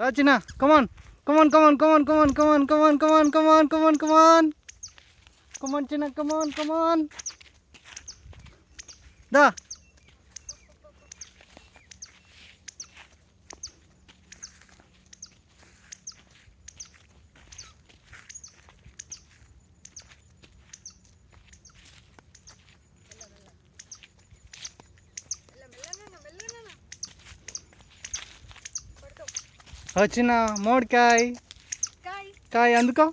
రా చిన్న కమాన్ కమాన్ కమాన్ కమాన్ కమాన్ కమాన్ కమాన్ కమాన్ కమాన్ కమాన్ కమాన్ కమాన్ చిన్న కమాన్ కమాన్ దా వచ్చిన మోడికాయ కాయ అందుకో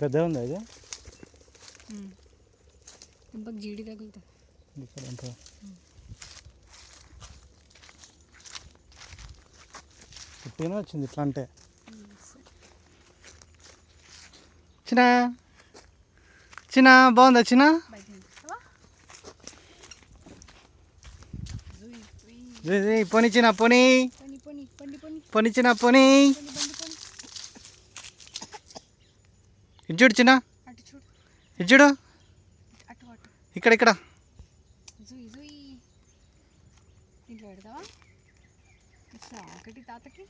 పెద్ద ఉంది అది జీడి తగులుతుంది ఇక్కడ ఎంత పుట్టిన వచ్చింది ఇట్లా అంటే చిన్న చిన్న బాగుందా చిన్న పొని చిన్న పొని పొని చిన్న పొని ఇచ్చుడు చిన్న ఇచ్చుడు ఇక్కడ ఇక్కడ ఇంట్లో పెడతావా ఒకటి తాతకి